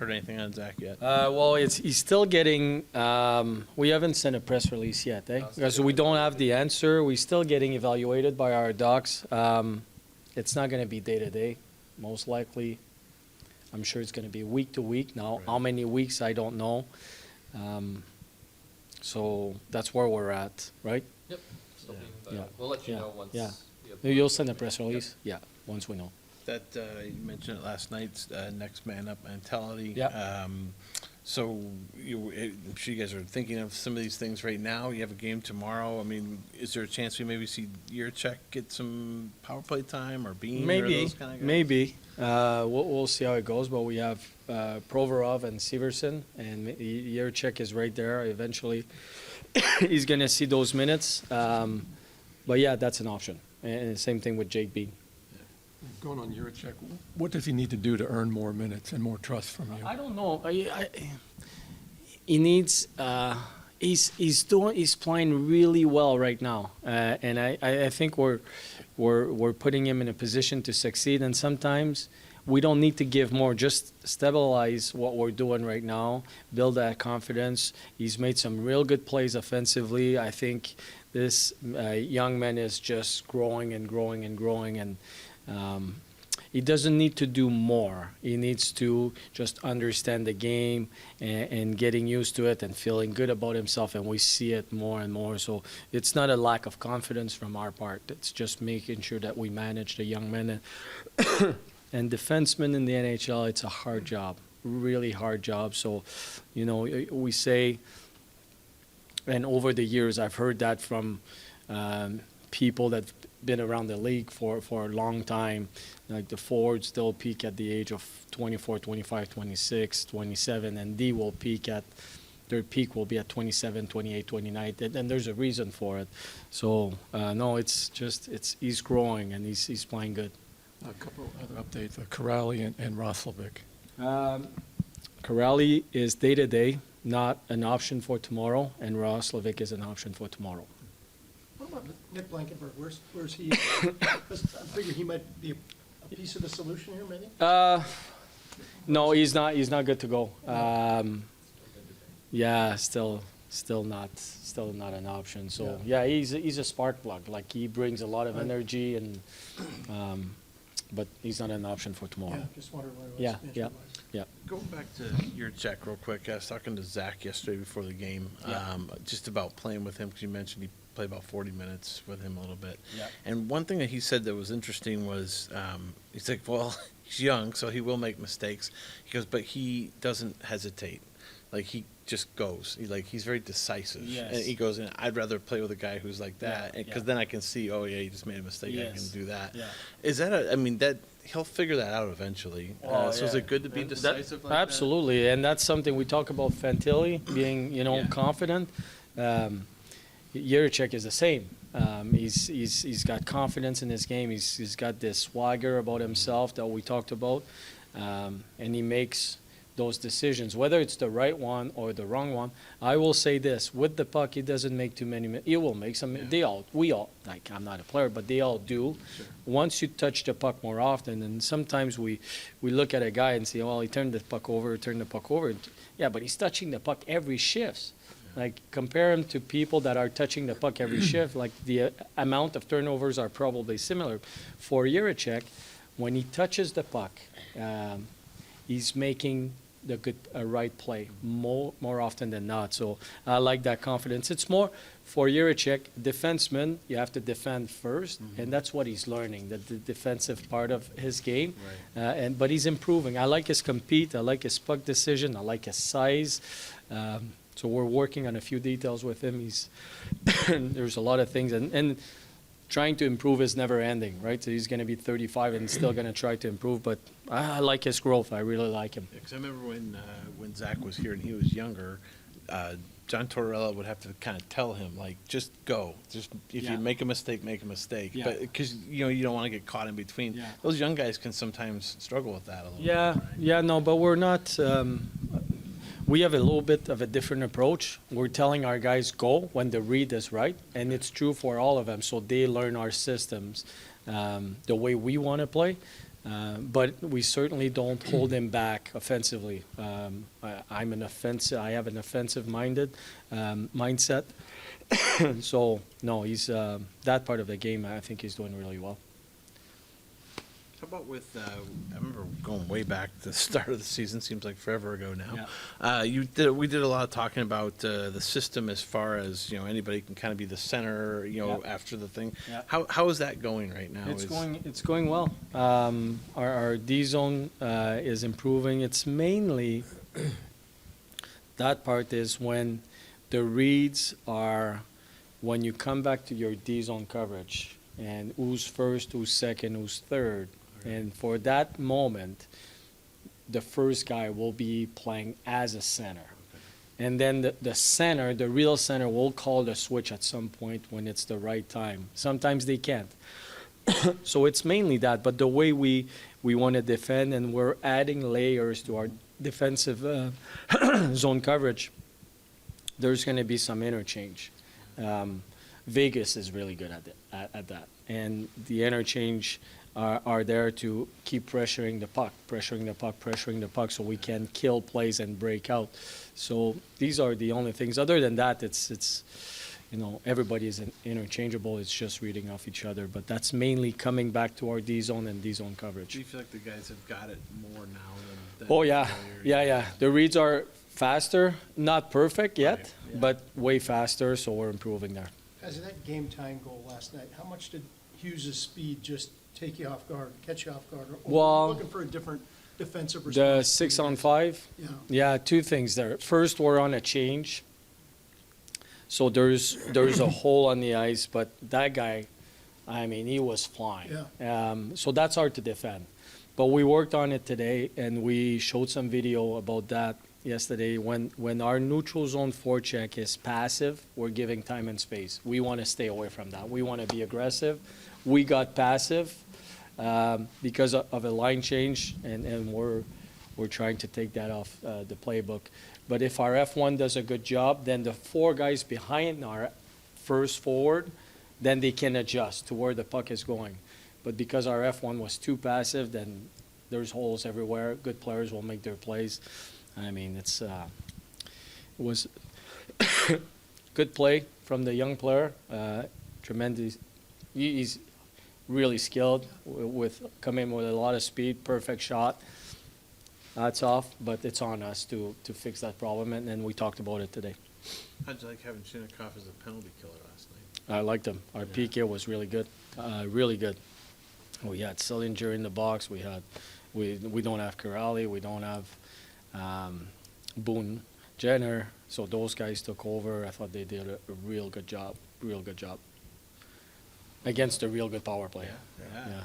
heard anything on Zach yet? Well, he's still getting. We haven't sent a press release yet, because we don't have the answer. We're still getting evaluated by our docs. It's not going to be day to day, most likely. I'm sure it's going to be week to week. Now, Right. how many weeks I don't know. So that's where we're at, right? Yep. Still being Yeah. evaluated. We'll let you Yeah. know once. Yeah. we have You'll more send a information. press release. Yeah, once we know. That you mentioned it last night. Next man up mentality. Yeah. So I'm sure you guys are thinking of some of these things right now. You have a game tomorrow. I mean, is there a chance we maybe see Jiricek get some power play time or Bean or Maybe, those kind of guys? maybe. We'll see how it goes, but we have Provorov and Severson, and Jiricek is right there. Eventually, he's going to see those minutes. But yeah, that's an option. And the same thing with Jake Bean. Going on Jiricek, what does he need to do to earn more minutes and more trust from you? I don't know. He needs. He's playing really well right now, and I think we're putting him in a position to succeed. And sometimes we don't need to give more. Just stabilize what we're doing right now. Build that confidence. He's made some real good plays offensively. I think this young man is just growing and growing and growing and. He doesn't need to do more. He needs to just understand the game and getting used to it and feeling good about himself, and we see it more and more. So it's not a lack of confidence from our part. It's just making sure that we manage the young men. And defensemen in the NHL, it's a hard job, really hard job. So, we say, and over the years I've heard that from people that been around the league for a long time, like the forwards, they'll peak at the age of 24, 25, 26, 27, and D will peak at, their peak will be at 27, 28, 29, and there's a reason for it. So, no, it's just, he's growing and he's playing good. A couple other updates, Corrali and Roslovic. Corrali is day-to-day, not an option for tomorrow, and Roslovic is an option for tomorrow. What about Nick Blankenberg? Where's he? 'Cause I figure he might be a piece of the solution here, maybe? No, he's not good to go. Yeah, still not an option. So yeah, he's a spark plug. Like, he brings a lot of energy, and but he's not an option for tomorrow. Yeah, just wondering where it was. Yeah, injury-wise. yeah. Going back to Jiricek real quick, I was talking to Zach yesterday before the game, Yeah. just about playing with him, because you mentioned he played about 40 minutes with him a little bit. Yeah. And one thing that he said that was interesting was, he's like, well, he's young, so he will make mistakes. He goes, but he doesn't hesitate. Like, he just goes. He's very decisive. Yes. And he goes, and I'd rather play with a guy who's like that, Yeah, because yeah. then I can see, oh yeah, he just made a mistake. I Yes. can do that. Yeah. Is that that he'll figure that out eventually? Oh, So is yeah. it good to be And decisive like that? Absolutely, and that's something we talk about Fantilli being, Yeah. confident. Jiricek is the same. He's got confidence in his game. He's got this swagger about himself that we talked about, and he makes those decisions, whether it's the right one or the wrong one. I will say this: with the puck, he doesn't make too many. He will make some. Yeah. We all. Like, I'm not a player, but they all do. Sure. Once you touch the puck more often, and sometimes we look at a guy and say, well, he turned the puck over. Yeah, but he's touching the puck every shift. Like, compare him to people that are touching the puck every shift. Like, the amount of turnovers are probably similar. For Jiricek, when he touches the puck, he's making the right play more often than not. So I like that confidence. It's more for Jiricek, defenseman, you have to defend first, and that's what he's learning, the defensive part of his game. Right. But he's improving. I like his compete. I like his puck decision. I like his size. So we're working on a few details with him. There's a lot of things, and trying to improve is never ending, right? So he's going to be 35 and still going to try to improve, but I like his growth. I really like him. Because I remember when Zach was here and he was younger, John Tortorella would have to kind of tell him, like, just go. Just if Yeah. you make a mistake, make a mistake. Yeah. But because you don't want to get caught in between. Yeah. Those young guys can sometimes struggle with that a little Yeah, bit. Right? yeah, no, but we're not. We have a little bit of a different approach. We're telling our guys go when the read is right, and it's true for all of them. So they learn our systems, the way we want to play. But we certainly don't hold him back offensively. I have an offensive-minded mindset. So, no, he's that part of the game, I think he's doing really well. How about with, I remember going way back to the start of the season, seems like forever ago now. We did a lot of talking about the system as far as, anybody can kind of be the center, Yeah. after the thing. Yeah. How is that going right now? It's going well. Our D zone is improving. It's mainly that part is when the reads are when you come back to your D zone coverage and who's first, who's second, who's third. And for that moment, the first guy will be playing as a center. And then the center, the real center, will call the switch at some point when it's the right time. Sometimes they can't. So it's mainly that. But the way we want to defend, and we're adding layers to our defensive zone coverage, there's going to be some interchange. Vegas is really good at that. And the interchange are there to keep pressuring the puck, so we can kill plays and break out. So these are the only things. Other than that, it's everybody is interchangeable. It's just reading off each other. But that's mainly coming back to our D zone and D zone coverage. Do you feel like the guys have got it more now than Oh, yeah. earlier? Yeah. The reads are faster, not perfect yet, Right, yeah. but way faster, so we're improving there. As of that game time goal last night, how much did Hughes' speed just take you off guard, catch you off guard? Or Well, looking for a different defensive response? The 6-on-5, Yeah. yeah, two things there. First, we're on a change, so there's a hole on the ice, but that guy, he was flying. Yeah. So that's hard to defend. But we worked on it today, and we showed some video about that yesterday. When our neutral zone forecheck is passive, we're giving time and space. We want to stay away from that. We want to be aggressive. We got passive because of a line change, and we're trying to take that off the playbook. But if our F1 does a good job, then the four guys behind our first forward, then they can adjust to where the puck is going. But because our F1 was too passive, then there's holes everywhere. Good players will make their plays. It was good play from the young player. Tremendous. He's really skilled with coming with a lot of speed, perfect shot. That's off, but it's on us to fix that problem, and then we talked about it today. How'd you like having Shinnikov as a penalty killer last night? I liked him. Our Yeah. PK was really good, really good. We had Sillinger in the box. We don't have Corrali. We don't have Boone Jenner. So those guys took over. I thought they did a real good job. Real good job against a real good power play. Yeah. Yeah.